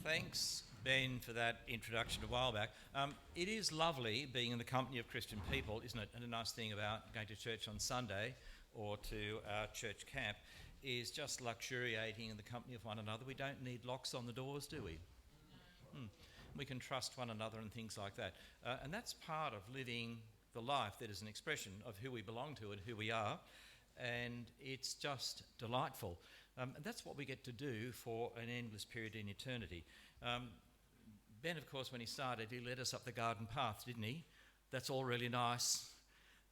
Thanks, Ben, for that introduction a while back. It is lovely being in the company of Christian people, isn't it? And a nice thing about going to church on Sunday or to our church camp is just luxuriating in the company of one another. We don't need locks on the doors, do we? We can trust one another and things like that. And that's part of living the life that is an expression of who we belong to and who we are. And it's just delightful. And that's what we get to do for an endless period in eternity. Ben, of course, when he started, he led us up the garden path, didn't he? That's all really nice.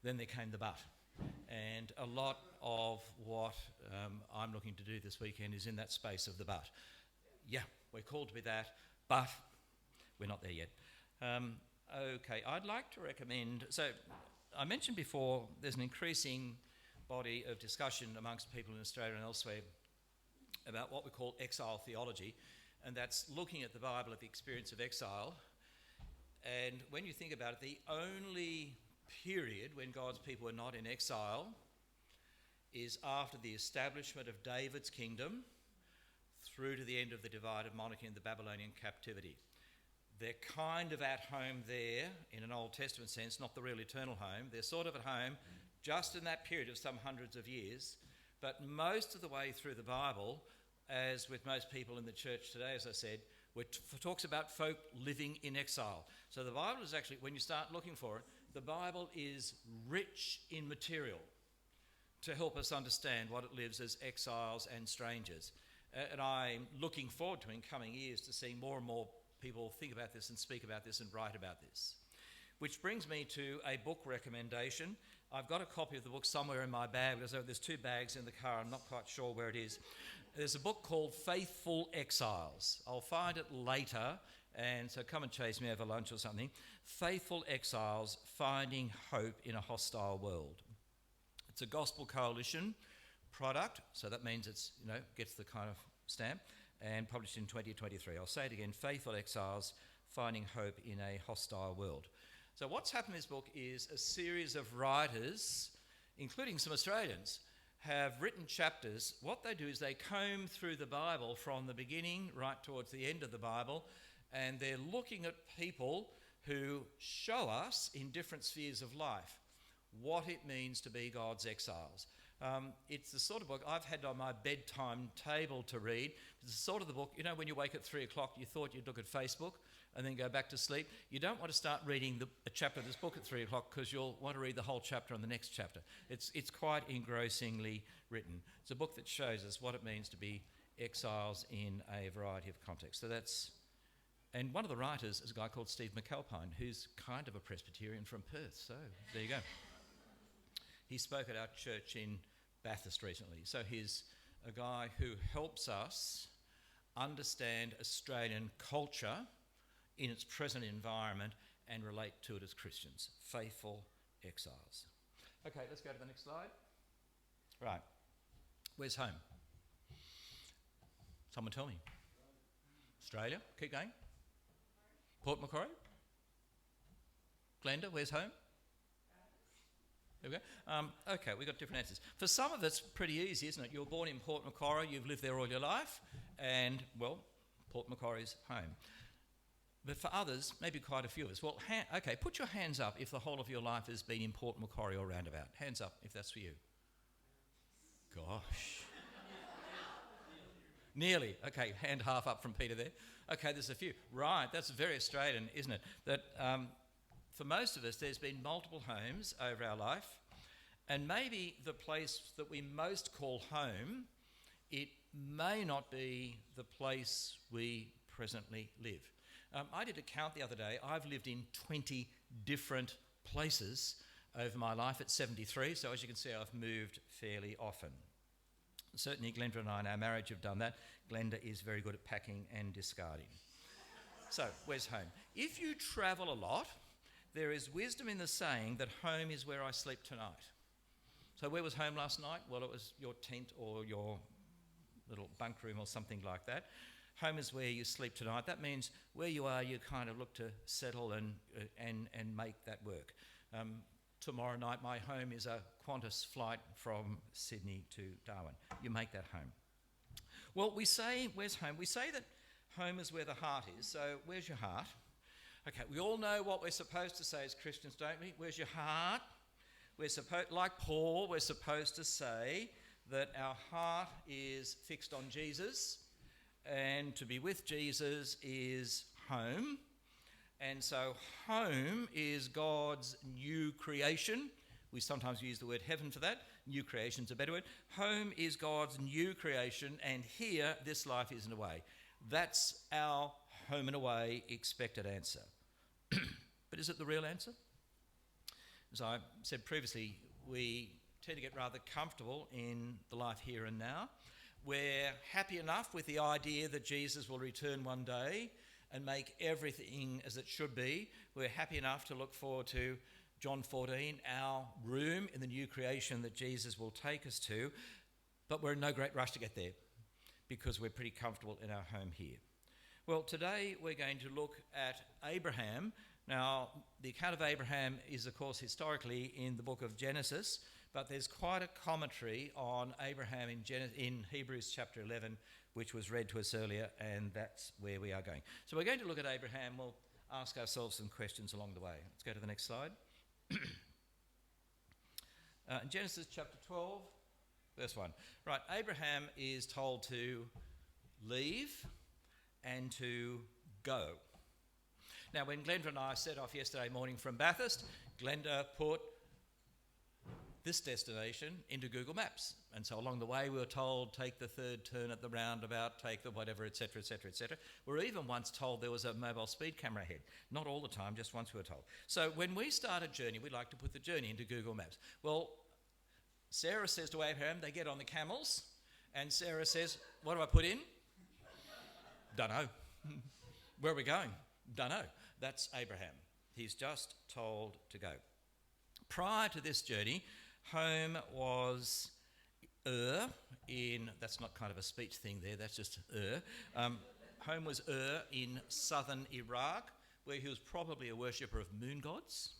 Then there came the but. And a lot of what I'm looking to do this weekend is in that space of the but. Yeah, we're called to be that, but we're not there yet. Okay, I'd like to recommend... So I mentioned before there's an increasing body of discussion amongst people in Australia and elsewhere about what we call exile theology, and that's looking at the Bible at the experience of exile. And when you think about it, the only period when God's people were not in exile is after the establishment of David's kingdom through to the end of the divided monarchy and the Babylonian captivity. They're kind of at home there in an Old Testament sense, not the real eternal home. They're sort of at home just in that period of some hundreds of years. But most of the way through the Bible, as with most people in the church today, as I said, talks about folk living in exile. So the Bible is actually, when you start looking for it, the Bible is rich in material to help us understand what it lives as exiles and strangers. And I'm looking forward to in coming years to seeing more and more people think about this and speak about this and write about this. Which brings me to a book recommendation. I've got a copy of the book somewhere in my bag. There's two bags in the car. I'm not quite sure where it is. There's a book called Faithful Exiles. I'll find it later, and so come and chase me over lunch or something. Faithful Exiles, Finding Hope in a Hostile World. It's a Gospel Coalition product, so that means it's, gets the kind of stamp, and published in 2023. I'll say it again, Faithful Exiles, Finding Hope in a Hostile World. So what's happened in this book is a series of writers, including some Australians, have written chapters. What they do is they comb through the Bible from the beginning right towards the end of the Bible, and they're looking at people who show us in different spheres of life what it means to be God's exiles. It's the sort of book I've had on my bedtime table to read. It's the sort of the book, when you wake at 3 o'clock, you thought you'd look at Facebook and then go back to sleep. You don't want to start reading a chapter of this book at 3 o'clock because you'll want to read the whole chapter on the next chapter. It's quite engrossingly written. It's a book that shows us what it means to be exiles in a variety of contexts. And one of the writers is a guy called Steve McAlpine, who's kind of a Presbyterian from Perth. So there you go. He spoke at our church in Bathurst recently. So he's a guy who helps us understand Australian culture in its present environment and relate to it as Christians. Faithful Exiles. Okay, let's go to the next slide. Right. Where's home? Someone tell me. Australia. Keep going. Port Macquarie. Glenda, where's home? There we go. Okay, we've got different answers. For some of it's pretty easy, isn't it? You were born in Port Macquarie, you've lived there all your life, and, Port Macquarie's home. But for others, maybe quite a few of us, okay, put your hands up if the whole of your life has been in Port Macquarie or roundabout. Hands up if that's for you. Gosh. Nearly. Okay, hand half up from Peter there. Okay, there's a few. Right, that's very Australian, isn't it? That for most of us, there's been multiple homes over our life, and maybe the place that we most call home, it may not be the place we presently live. I did a count the other day. I've lived in 20 different places over my life at 73, so as you can see, I've moved fairly often. Certainly, Glenda and I in our marriage have done that. Glenda is very good at packing and discarding. So, where's home? If you travel a lot, there is wisdom in the saying that home is where I sleep tonight. So where was home last night? Well, it was your tent or your little bunk room or something like that. Home is where you sleep tonight. That means where you are, you kind of look to settle and make that work. Tomorrow night, my home is a Qantas flight from Sydney to Darwin. You make that home. Well, we say, where's home? We say that home is where the heart is. So where's your heart? Okay, we all know what we're supposed to say as Christians, don't we? Where's your heart? Like Paul, we're supposed to say that our heart is fixed on Jesus, and to be with Jesus is home. And so home is God's new creation. We sometimes use the word heaven for that. New creation's a better word. Home is God's new creation, and here this life isn't away. That's our home and away expected answer. But is it the real answer? As I said previously, we tend to get rather comfortable in the life here and now. We're happy enough with the idea that Jesus will return one day and make everything as it should be. We're happy enough to look forward to John 14, our room in the new creation that Jesus will take us to. But we're in no great rush to get there because we're pretty comfortable in our home here. Well, today we're going to look at Abraham. Now, the account of Abraham is, of course, historically in the book of Genesis, but there's quite a commentary on Abraham in Hebrews chapter 11, which was read to us earlier, and that's where we are going. So we're going to look at Abraham. We'll ask ourselves some questions along the way. Let's go to the next slide. In Genesis chapter 12, verse 1. Right, Abraham is told to leave and to go. Now, when Glenda and I set off yesterday morning from Bathurst, Glenda put this destination into Google Maps. And so along the way, we were told, take the third turn at the roundabout, take the whatever, etc., etc., etc. We were even once told there was a mobile speed camera ahead. Not all the time, just once we were told. So when we start a journey, we like to put the journey into Google Maps. Well, Sarah says to Abraham, they get on the camels, and Sarah says, what do I put in? Don't know. Where are we going? Don't know. That's Abraham. He's just told to go. Prior to this journey, home was that's not kind of a speech thing there, that's just home was in southern Iraq, where he was probably a worshipper of moon gods.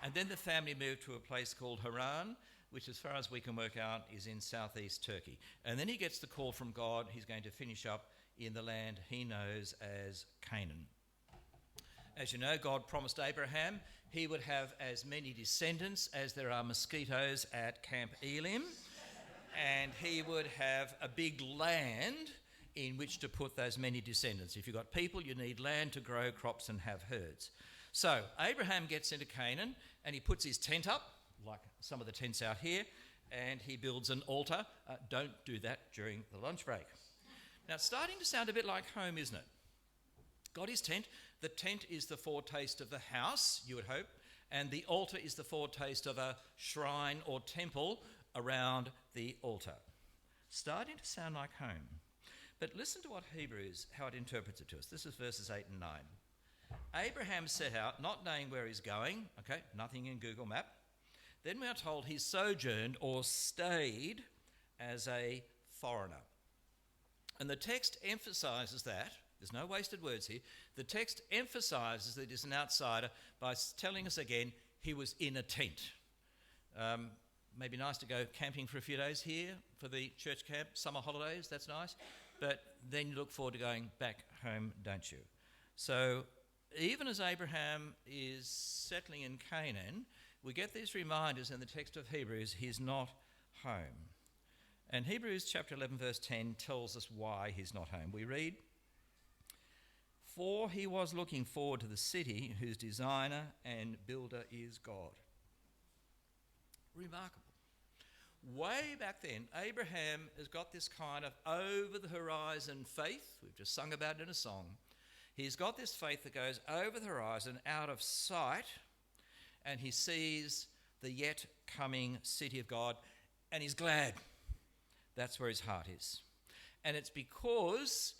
And then the family moved to a place called Haran, which as far as we can work out is in southeast Turkey. And then he gets the call from God, he's going to finish up in the land he knows as Canaan. As you know, God promised Abraham he would have as many descendants as there are mosquitoes at Camp Elim, and he would have a big land in which to put those many descendants. If you've got people, you need land to grow crops and have herds. So Abraham gets into Canaan and he puts his tent up, like some of the tents out here, and he builds an altar. Don't do that during the lunch break. Now, it's starting to sound a bit like home, isn't it? Got his tent. The tent is the foretaste of the house, you would hope, and the altar is the foretaste of a shrine or temple around the altar. Starting to sound like home. But listen to what Hebrews, how it interprets it to us. This is verses 8 and 9. Abraham set out, not knowing where he's going, okay, nothing in Google Map. Then we are told he sojourned or stayed as a foreigner. And the text emphasises that. There's no wasted words here. The text emphasises that he's an outsider by telling us again he was in a tent. Maybe nice to go camping for a few days here for the church camp, summer holidays, that's nice. But then you look forward to going back home, don't you? So even as Abraham is settling in Canaan, we get these reminders in the text of Hebrews, he's not home. And Hebrews chapter 11 verse 10 tells us why he's not home. We read, for he was looking forward to the city whose designer and builder is God. Remarkable. Way back then, Abraham has got this kind of over-the-horizon faith. We've just sung about it in a song. He's got this faith that goes over the horizon, out of sight, and he sees the yet coming city of God, and he's glad. That's where his heart is. And it's because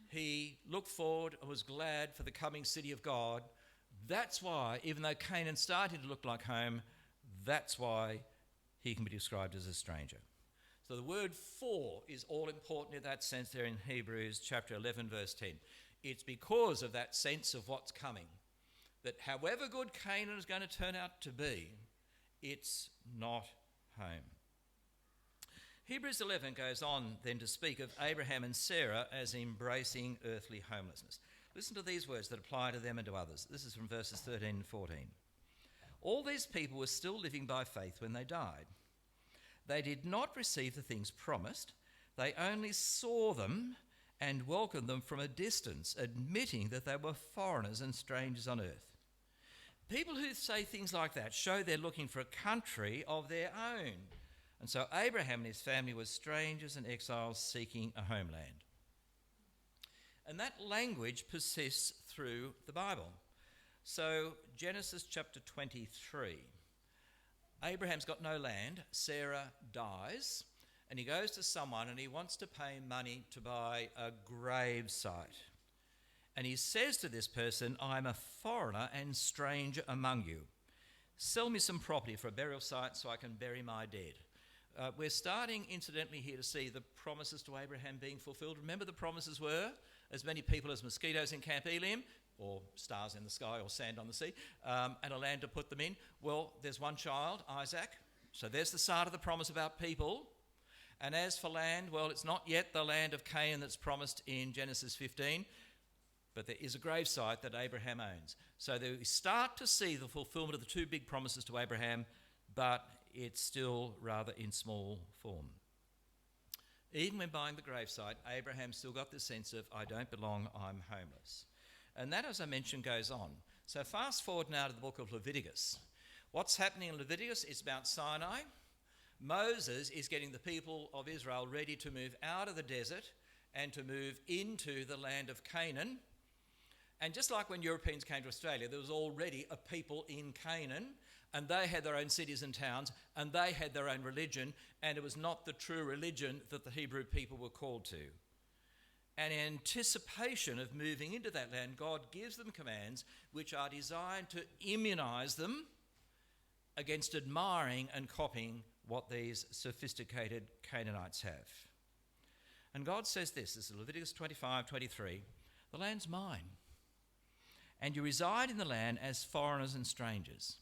he looked forward and was glad for the coming city of God. That's why, even though Canaan started to look like home, that's why he can be described as a stranger. So the word for is all important in that sense there in Hebrews chapter 11 verse 10. It's because of that sense of what's coming, that however good Canaan is going to turn out to be, it's not home. Hebrews 11 goes on then to speak of Abraham and Sarah as embracing earthly homelessness. Listen to these words that apply to them and to others. This is from verses 13 and 14. All these people were still living by faith when they died. They did not receive the things promised. They only saw them and welcomed them from a distance, admitting that they were foreigners and strangers on earth. People who say things like that show they're looking for a country of their own. And so Abraham and his family were strangers and exiles seeking a homeland. And that language persists through the Bible. So Genesis chapter 23. Abraham's got no land. Sarah dies. And he goes to someone and he wants to pay money to buy a grave site. And he says to this person, I'm a foreigner and stranger among you. Sell me some property for a burial site so I can bury my dead. We're starting, incidentally, here to see the promises to Abraham being fulfilled. Remember, the promises were as many people as mosquitoes in Camp Elim, or stars in the sky, or sand on the sea, and a land to put them in. Well, there's one child, Isaac. So there's the start of the promise about people. And as for land, well, it's not yet the land of Canaan that's promised in Genesis 15, but there is a gravesite that Abraham owns. So we start to see the fulfillment of the two big promises to Abraham, but it's still rather in small form. Even when buying the gravesite, Abraham still got the sense of, I don't belong, I'm homeless. And that, as I mentioned, goes on. So fast forward now to the book of Leviticus. What's happening in Leviticus? It's Mount Sinai. Moses is getting the people of Israel ready to move out of the desert and to move into the land of Canaan. And just like when Europeans came to Australia, there was already a people in Canaan, and they had their own cities and towns, and they had their own religion, and it was not the true religion that the Hebrew people were called to. And in anticipation of moving into that land, God gives them commands which are designed to immunise them against admiring and copying what these sophisticated Canaanites have. And God says this is Leviticus 25:23, the land's mine, and you reside in the land as foreigners and strangers.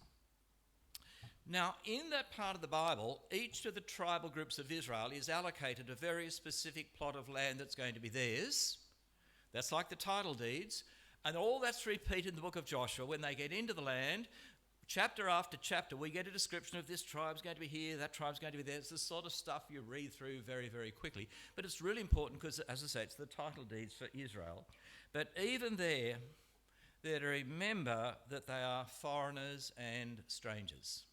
Now, in that part of the Bible, each of the tribal groups of Israel is allocated a very specific plot of land that's going to be theirs. That's like the title deeds. And all that's repeated in the book of Joshua. When they get into the land, chapter after chapter, we get a description of this tribe's going to be here, that tribe's going to be there. It's the sort of stuff you read through very, very quickly. But it's really important because, as I say, it's the title deeds for Israel. But even there, they're to remember that they are foreigners and strangers.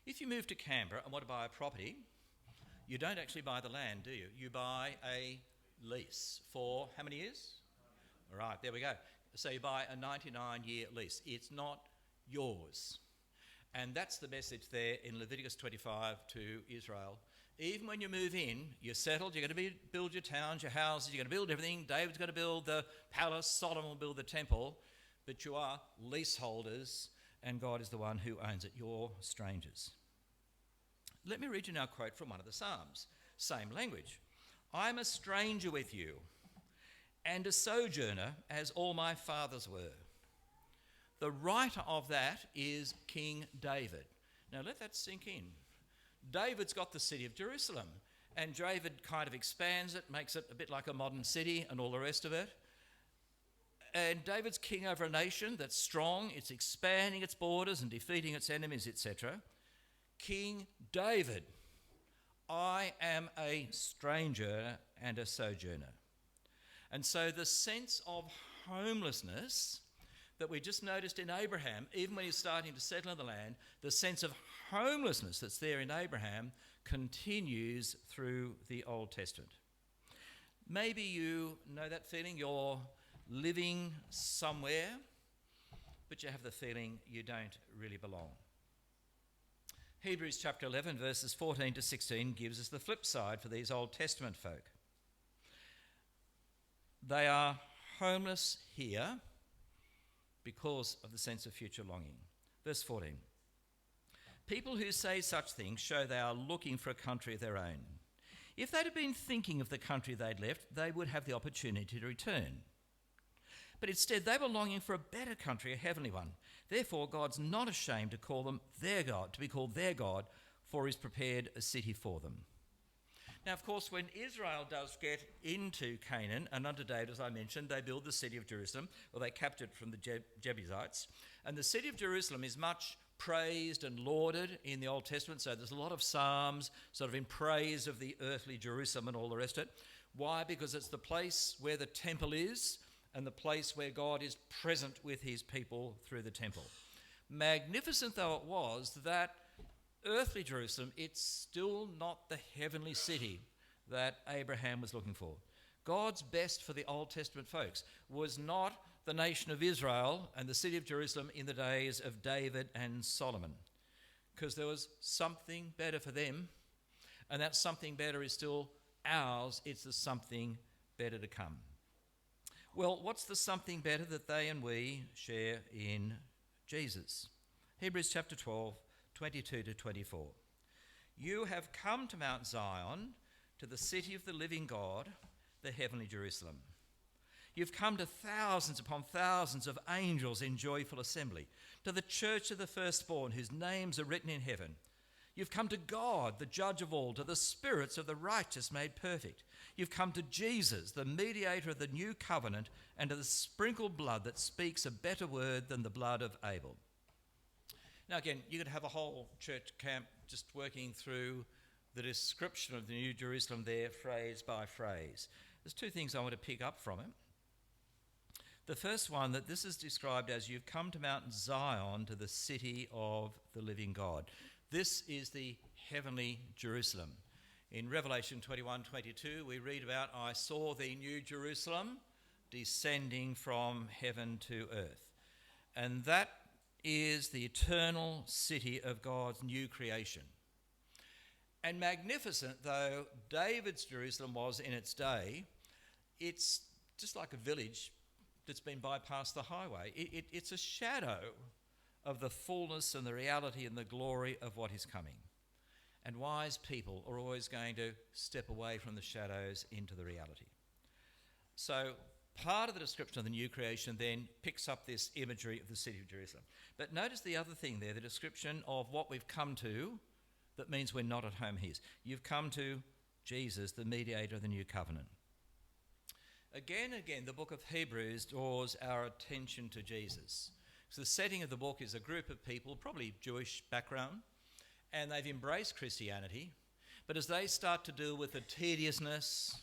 If you move to Canberra and want to buy a property, you don't actually buy the land, do you? You buy a lease for how many years? All right, there we go. So you buy a 99-year lease. It's not yours. And that's the message there in Leviticus 25 to Israel. Even when you move in, you're settled, you're going to build your towns, your houses, you're going to build everything. David's going to build the palace, Solomon will build the temple, but you are leaseholders, and God is the one who owns it. You're strangers. Let me read you now a quote from one of the Psalms. Same language. I'm a stranger with you, and a sojourner as all my fathers were. The writer of that is King David. Now let that sink in. David's got the city of Jerusalem, and David kind of expands it, makes it a bit like a modern city and all the rest of it. And David's king over a nation that's strong, it's expanding its borders and defeating its enemies, etc. King David, I am a stranger and a sojourner. And so the sense of homelessness that we just noticed in Abraham, even when he's starting to settle in the land, the sense of homelessness that's there in Abraham continues through the Old Testament. Maybe you know that feeling, you're living somewhere, but you have the feeling you don't really belong. Hebrews chapter 11, verses 14 to 16 gives us the flip side for these Old Testament folk. They are homeless here because of the sense of future longing. Verse 14. People who say such things show they are looking for a country of their own. If they'd have been thinking of the country they'd left, they would have the opportunity to return. But instead, they were longing for a better country, a heavenly one. Therefore, God's not ashamed to call them their God, to be called their God, for he's prepared a city for them. Now, of course, when Israel does get into Canaan, and under David, as I mentioned, they build the city of Jerusalem, or they captured it from the Jebusites. And the city of Jerusalem is much praised and lauded in the Old Testament, so there's a lot of psalms sort of in praise of the earthly Jerusalem and all the rest of it. Why? Because it's the place where the temple is and the place where God is present with his people through the temple. Magnificent though it was, that earthly Jerusalem, it's still not the heavenly city that Abraham was looking for. God's best for the Old Testament folks was not the nation of Israel and the city of Jerusalem in the days of David and Solomon, because there was something better for them, and that something better is still ours. It's the something better to come. Well, what's the something better that they and we share in Jesus? Hebrews chapter 12, 22 to 24. You have come to Mount Zion, to the city of the living God, the heavenly Jerusalem. You've come to thousands upon thousands of angels in joyful assembly, to the church of the firstborn whose names are written in heaven. You've come to God, the judge of all, to the spirits of the righteous made perfect. You've come to Jesus, the mediator of the new covenant, and to the sprinkled blood that speaks a better word than the blood of Abel. Now again, you could have a whole church camp just working through the description of the New Jerusalem there, phrase by phrase. There's two things I want to pick up from it. The first one, that this is described as you've come to Mount Zion, to the city of the living God. This is the heavenly Jerusalem. In Revelation 21:22, we read about, I saw the new Jerusalem descending from heaven to earth. And that is the eternal city of God's new creation. And magnificent though David's Jerusalem was in its day, it's just like a village that's been bypassed the highway. It's a shadow of the fullness and the reality and the glory of what is coming. And wise people are always going to step away from the shadows into the reality. So part of the description of the new creation then picks up this imagery of the city of Jerusalem. But notice the other thing there, the description of what we've come to, that means we're not at home here. You've come to Jesus, the mediator of the new covenant. Again and again, the book of Hebrews draws our attention to Jesus. So the setting of the book is a group of people, probably Jewish background, and they've embraced Christianity. But as they start to deal with the tediousness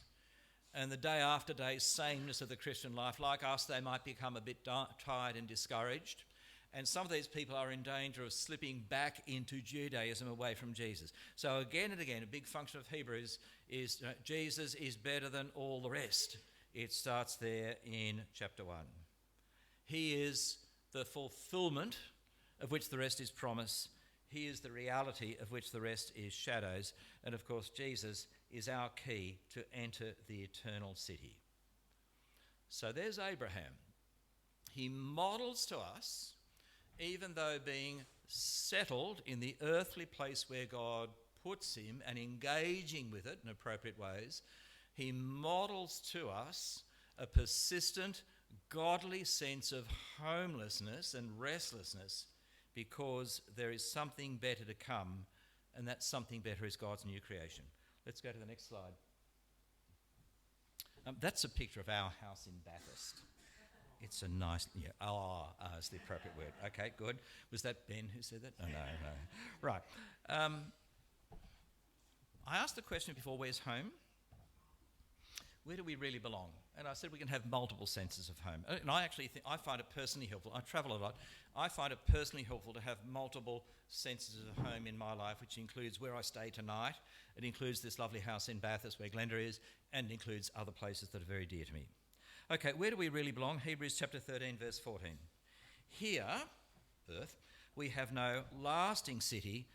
and the day after day sameness of the Christian life, like us, they might become a bit tired and discouraged. And some of these people are in danger of slipping back into Judaism away from Jesus. So again and again, a big function of Hebrews is Jesus is better than all the rest. It starts there in chapter 1. He is the fulfillment of which the rest is promise. He is the reality of which the rest is shadows. And of course, Jesus is our key to enter the eternal city. So there's Abraham. He models to us, even though being settled in the earthly place where God puts him and engaging with it in appropriate ways, he models to us a persistent, godly sense of homelessness and restlessness, because there is something better to come, and that something better is God's new creation. Let's go to the next slide. That's a picture of our house in Bathurst. It's a nice, is the appropriate word. Okay, good. Was that Ben who said that? Oh, no. Right. I asked the question before, where's home? Where do we really belong? And I said we can have multiple senses of home. And I actually I find it personally helpful. I travel a lot. I find it personally helpful to have multiple senses of home in my life, which includes where I stay tonight. It includes this lovely house in Bathurst where Glenda is, and it includes other places that are very dear to me. Okay, where do we really belong? Hebrews chapter 13, verse 14. Here, earth, we have no lasting city,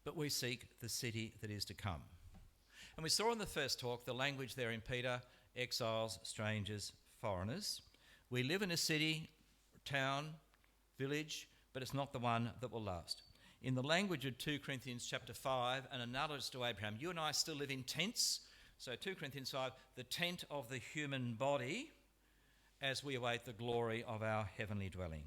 but we seek the city that is to come. And we saw in the first talk the language there in Peter: exiles, strangers, foreigners. We live in a city, town, village, but it's not the one that will last. In the language of 2 Corinthians chapter 5, an analogy to Abraham, you and I still live in tents. So 2 Corinthians 5, the tent of the human body, as we await the glory of our heavenly dwelling.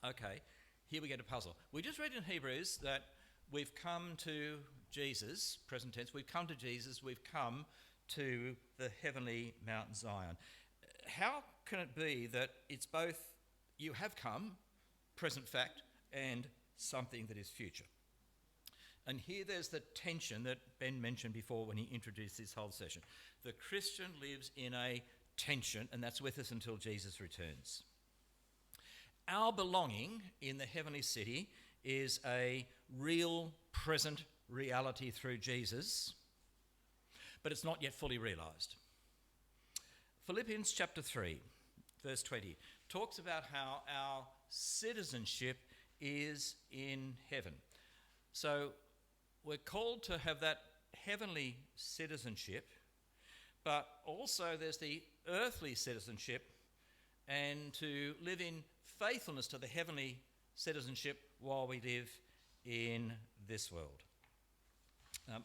Okay, here we get a puzzle. We just read in Hebrews that we've come to Jesus, present tense, we've come to Jesus, we've come to the heavenly Mount Zion. How can it be that it's both you have come, present fact, and something that is future? And here there's the tension that Ben mentioned before when he introduced this whole session. The Christian lives in a tension, and that's with us until Jesus returns. Our belonging in the heavenly city is a real, present reality through Jesus, but it's not yet fully realised. Philippians chapter 3, verse 20, talks about how our citizenship is in heaven. So we're called to have that heavenly citizenship, but also there's the earthly citizenship, and to live in faithfulness to the heavenly citizenship while we live in this world.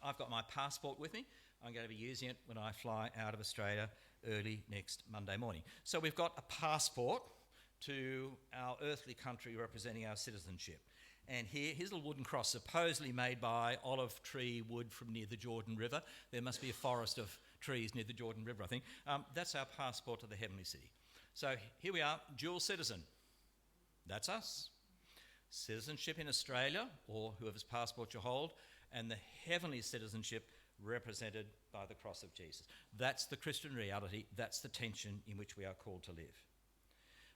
I've got my passport with me. I'm going to be using it when I fly out of Australia early next Monday morning. So we've got a passport to our earthly country representing our citizenship. And here's a little wooden cross supposedly made by olive tree wood from near the Jordan River. There must be a forest of trees near the Jordan River, I think. That's our passport to the heavenly city. So here we are, dual citizen. That's us. Citizenship in Australia, or whoever's passport you hold, and the heavenly citizenship represented by the cross of Jesus. That's the Christian reality. That's the tension in which we are called to live.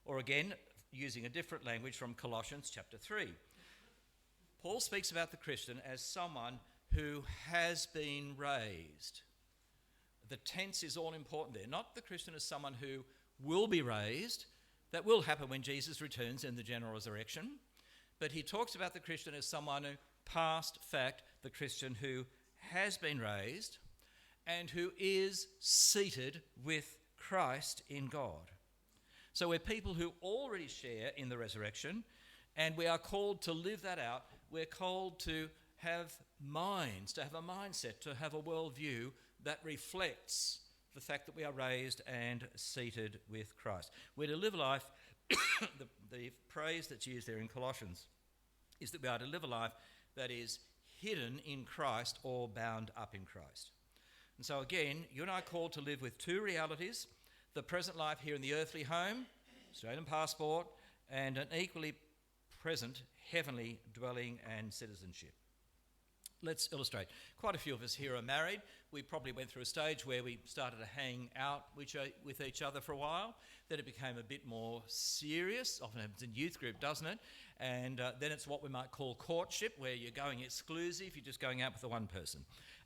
Or again, using a different language from Colossians chapter 3. Paul speaks about the Christian as someone who has been raised. The tense is all important there. Not the Christian as someone who will be raised. That will happen when Jesus returns in the general resurrection. But he talks about the Christian as someone who, past fact, the Christian who has been raised and who is seated with Christ in God. So we're people who already share in the resurrection, and we are called to live that out. We're called to have minds, to have a mindset, to have a worldview that reflects the fact that we are raised and seated with Christ. We're to live a life, the phrase that's used there in Colossians is that we are to live a life that is hidden in Christ or bound up in Christ. And so again, you and I are called to live with two realities: the present life here in the earthly home, Australian passport, and an equally present heavenly dwelling and citizenship. Let's illustrate. Quite a few of us here are married. We probably went through a stage where we started to hang out with each other for a while. Then it became a bit more serious. Often happens in youth group, doesn't it? And then it's what we might call courtship, where you're going exclusive, you're just going out with the one person.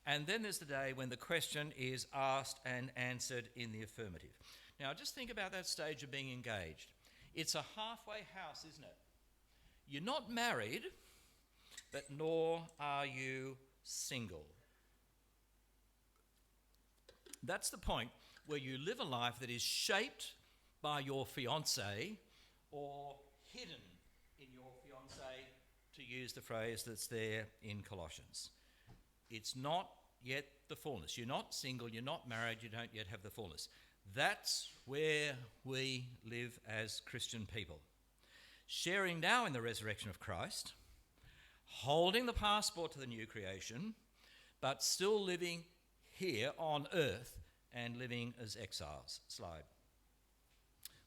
And then there's the day when the question is asked and answered in the affirmative. Now, just think about that stage of being engaged. It's a halfway house, isn't it? You're not married, but nor are you single. That's the point where you live a life that is shaped by your fiancé or hidden in your fiancé, to use the phrase that's there in Colossians. It's not yet the fullness. You're not single, you're not married, you don't yet have the fullness. That's where we live as Christian people. Sharing now in the resurrection of Christ, holding the passport to the new creation, but still living here on earth and living as exiles. Slide.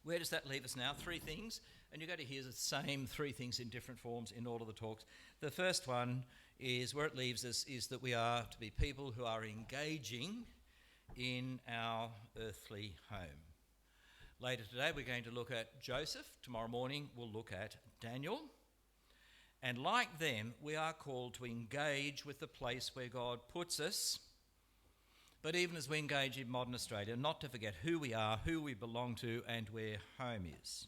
Where does that leave us now? Three things, and you're going to hear the same three things in different forms in all of the talks. The first one is where it leaves us is that we are to be people who are engaging in our earthly home. Later today we're going to look at Joseph. Tomorrow morning we'll look at Daniel. And like them, we are called to engage with the place where God puts us. But even as we engage in modern Australia, not to forget who we are, who we belong to, and where home is.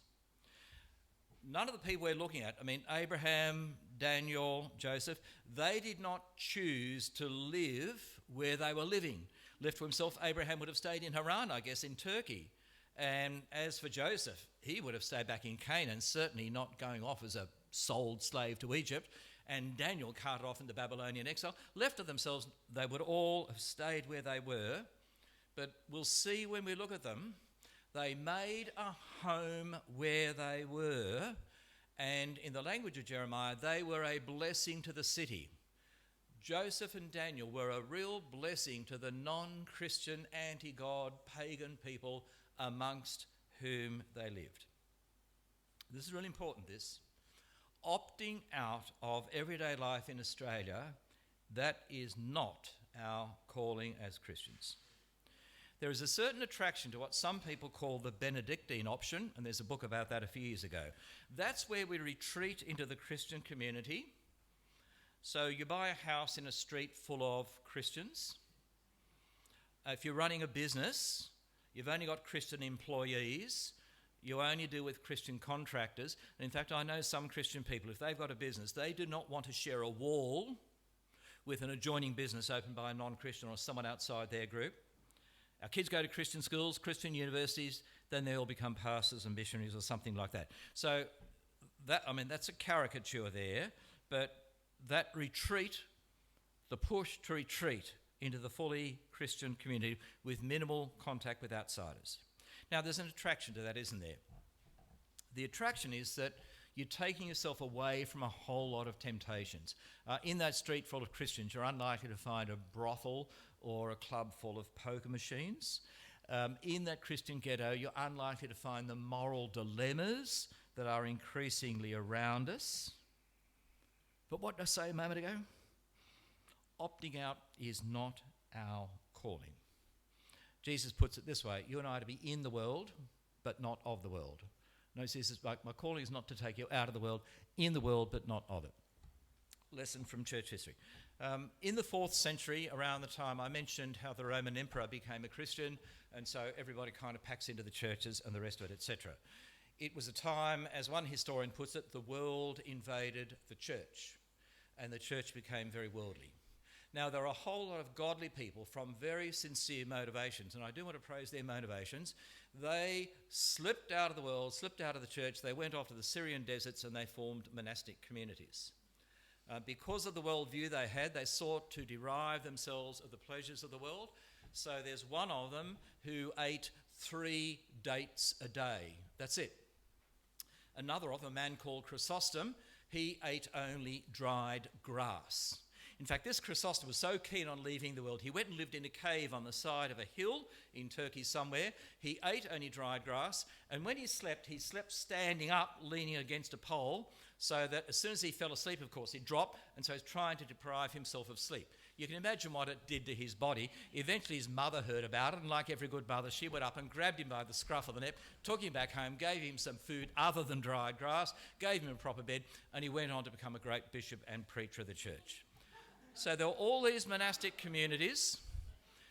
None of the people we're looking at, Abraham, Daniel, Joseph, they did not choose to live where they were living. Left to himself, Abraham would have stayed in Haran, I guess, in Turkey. And as for Joseph, he would have stayed back in Canaan, certainly not going off as a sold slave to Egypt. And Daniel carted off in the Babylonian exile. Left to themselves, they would all have stayed where they were. But we'll see when we look at them, they made a home where they were. And in the language of Jeremiah, they were a blessing to the city. Joseph and Daniel were a real blessing to the non-Christian, anti-God, pagan people amongst whom they lived. This is really important, this. Opting out of everyday life in Australia, that is not our calling as Christians. There is a certain attraction to what some people call the Benedictine option, and there's a book about that a few years ago. That's where we retreat into the Christian community. So you buy a house in a street full of Christians. If you're running a business, you've only got Christian employees. You only deal with Christian contractors. And in fact, I know some Christian people, if they've got a business, they do not want to share a wall with an adjoining business opened by a non-Christian or someone outside their group. Our kids go to Christian schools, Christian universities, then they all become pastors and missionaries or something like that. So that's a caricature there, but that retreat, the push to retreat into the fully Christian community with minimal contact with outsiders. Now, there's an attraction to that, isn't there? The attraction is that you're taking yourself away from a whole lot of temptations. In that street full of Christians, you're unlikely to find a brothel or a club full of poker machines. In that Christian ghetto, you're unlikely to find the moral dilemmas that are increasingly around us. But what did I say a moment ago? Opting out is not our calling. Jesus puts it this way: you and I are to be in the world, but not of the world. Notice this is like, my calling is not to take you out of the world, in the world, but not of it. Lesson from church history. In the 4th century, around the time I mentioned how the Roman emperor became a Christian, and so everybody kind of packs into the churches and the rest of it, etc. It was a time, as one historian puts it, the world invaded the church, and the church became very worldly. Now, there are a whole lot of godly people from very sincere motivations, and I do want to praise their motivations. They slipped out of the world, slipped out of the church, they went off to the Syrian deserts and they formed monastic communities. Because of the worldview they had, they sought to derive themselves of the pleasures of the world. So there's one of them who ate 3 dates a day. That's it. Another of them, a man called Chrysostom, he ate only dried grass. In fact, this Chrysostom was so keen on leaving the world, he went and lived in a cave on the side of a hill in Turkey somewhere. He ate only dried grass, and when he slept standing up, leaning against a pole, so that as soon as he fell asleep, of course, he'd drop, and so he's trying to deprive himself of sleep. You can imagine what it did to his body. Eventually his mother heard about it, and like every good mother, she went up and grabbed him by the scruff of the neck, took him back home, gave him some food other than dried grass, gave him a proper bed, and he went on to become a great bishop and preacher of the church. So there were all these monastic communities,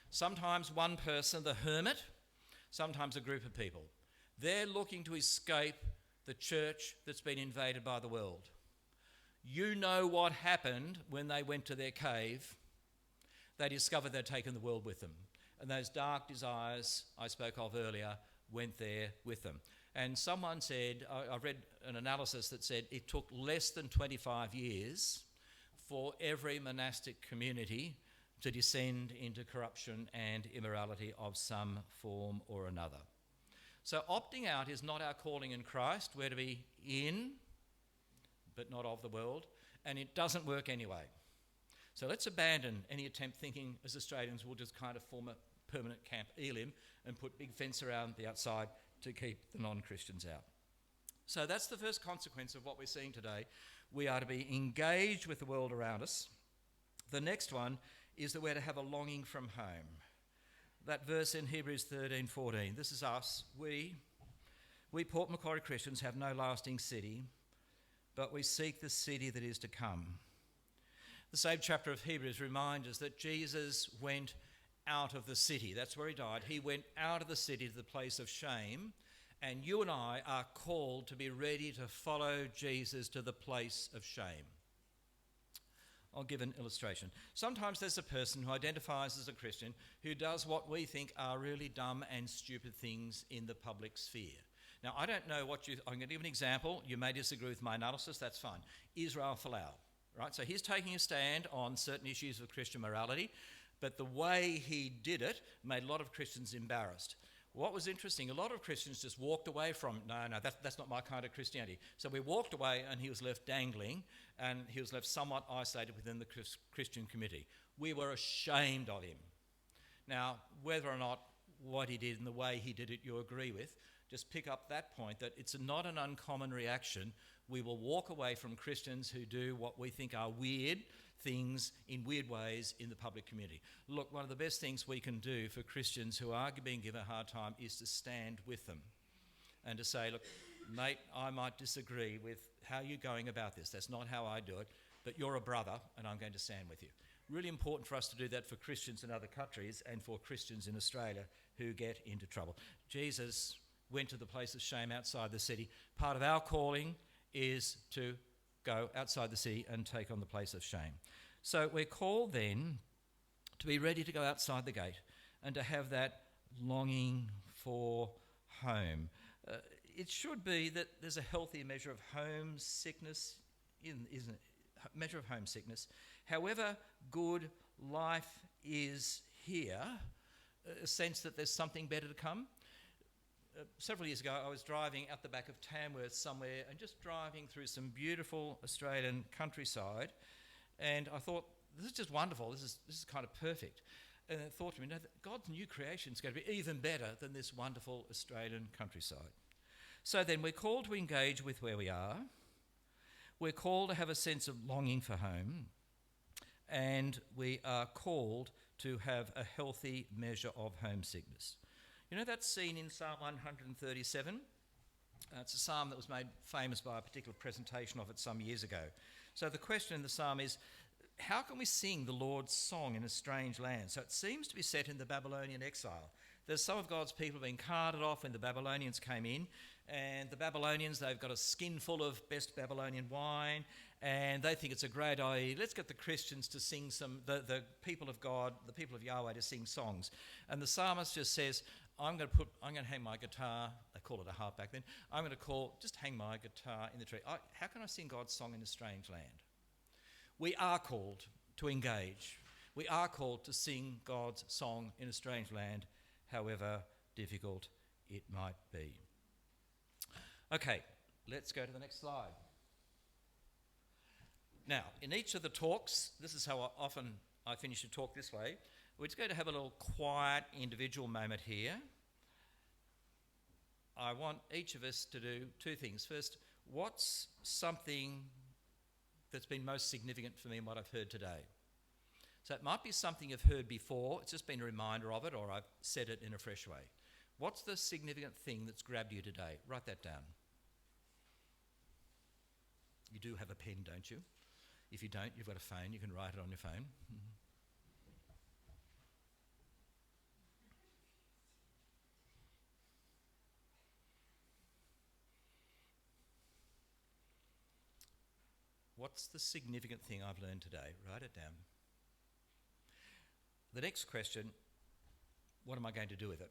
sometimes one person, the hermit, sometimes a group of people. They're looking to escape the church that's been invaded by the world. You know what happened when they went to their cave. They discovered they'd taken the world with them. And those dark desires I spoke of earlier went there with them. And someone said, I read an analysis that said it took less than 25 years for every monastic community to descend into corruption and immorality of some form or another. So opting out is not our calling in Christ. We're to be in, but not of the world, and it doesn't work anyway. So let's abandon any attempt thinking as Australians we'll just kind of form a permanent Camp Elim and put big fence around the outside to keep the non-Christians out. So that's the first consequence of what we're seeing today. We are to be engaged with the world around us. The next one is that we're to have a longing from home. That verse in Hebrews 13:14, this is us. We Port Macquarie Christians have no lasting city, but we seek the city that is to come. The same chapter of Hebrews reminds us that Jesus went out of the city. That's where he died. He went out of the city to the place of shame. And you and I are called to be ready to follow Jesus to the place of shame. I'll give an illustration. Sometimes there's a person who identifies as a Christian who does what we think are really dumb and stupid things in the public sphere. Now, I don't know I'm going to give an example. You may disagree with my analysis, that's fine. Israel Folau, right? So he's taking a stand on certain issues of Christian morality, but the way he did it made a lot of Christians embarrassed. what was interesting, a lot of Christians just walked away from, no, that's not my kind of Christianity. So we walked away and he was left dangling and he was left somewhat isolated within the Christian community. We were ashamed of him. Now, whether or not what he did and the way he did it you agree with, just pick up that point that it's not an uncommon reaction. We will walk away from Christians who do what we think are weird things in weird ways in the public community. Look, one of the best things we can do for Christians who are being given a hard time is to stand with them and to say, look, mate, I might disagree with how you're going about this. That's not how I do it, but you're a brother and I'm going to stand with you. Really important for us to do that for Christians in other countries and for Christians in Australia who get into trouble. Jesus went to the place of shame outside the city. Part of our calling is to go outside the city and take on the place of shame. So we're called then to be ready to go outside the gate and to have that longing for home. It should be that there's a healthy measure of homesickness, isn't it? Measure of homesickness. However good life is here, a sense that there's something better to come. Several years ago, I was driving out the back of Tamworth somewhere and just driving through some beautiful Australian countryside, and I thought, this is just wonderful, this is kind of perfect. And I thought to me, no, God's new creation is going to be even better than this wonderful Australian countryside. So then we're called to engage with where we are. We're called to have a sense of longing for home, and we are called to have a healthy measure of homesickness. You know that scene in Psalm 137? It's a psalm that was made famous by a particular presentation of it some years ago. So the question in the psalm is, how can we sing the Lord's song in a strange land? So it seems to be set in the Babylonian exile. There's some of God's people being carted off when the Babylonians came in, and the Babylonians, they've got a skin full of best Babylonian wine, and they think it's a great idea. Let's get the Christians to sing the people of God, the people of Yahweh to sing songs. And the psalmist just says, I'm going to hang my guitar, they call it a harp back then, I'm going to just hang my guitar in the tree. How can I sing God's song in a strange land? We are called to engage. We are called to sing God's song in a strange land, however difficult it might be. Okay, let's go to the next slide. Now, in each of the talks, this is how often I finish a talk this way, we're just going to have a little quiet individual moment here. I want each of us to do two things. First, what's something that's been most significant for me in what I've heard today? So it might be something you've heard before, it's just been a reminder of it, or I've said it in a fresh way. What's the significant thing that's grabbed you today? Write that down. You do have a pen, don't you? If you don't, you've got a phone, you can write it on your phone. What's the significant thing I've learned today? Write it down. The next question, what am I going to do with it?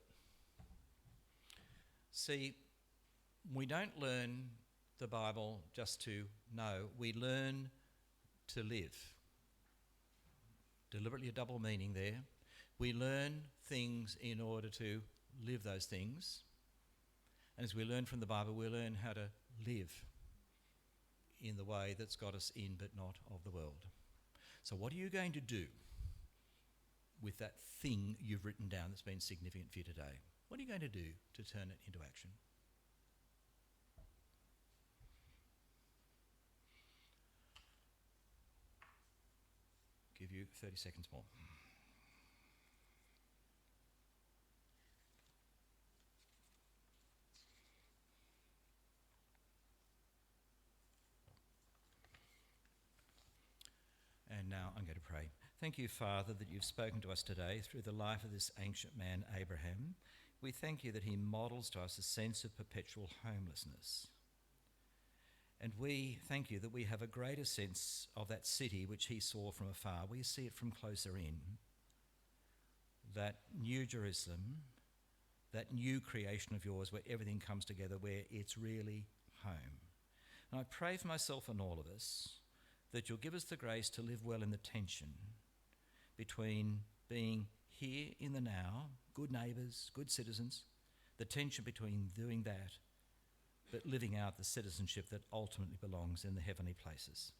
See, we don't learn the Bible just to know, we learn to live. Deliberately a double meaning there. We learn things in order to live those things. And as we learn from the Bible, we learn how to live in the way that's got us in but not of the world. So what are you going to do with that thing you've written down that's been significant for you today? What are you going to do to turn it into action? Give you 30 seconds more. And now I'm going to pray. Thank you, Father, that you've spoken to us today through the life of this ancient man, Abraham. We thank you that he models to us a sense of perpetual homelessness. And we thank you that we have a greater sense of that city which he saw from afar. We see it from closer in. That new Jerusalem, that new creation of yours where everything comes together, where it's really home. And I pray for myself and all of us that you'll give us the grace to live well in the tension between being here in the now, good neighbours, good citizens, the tension between doing that but living out the citizenship that ultimately belongs in the heavenly places.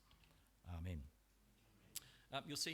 Amen. You'll see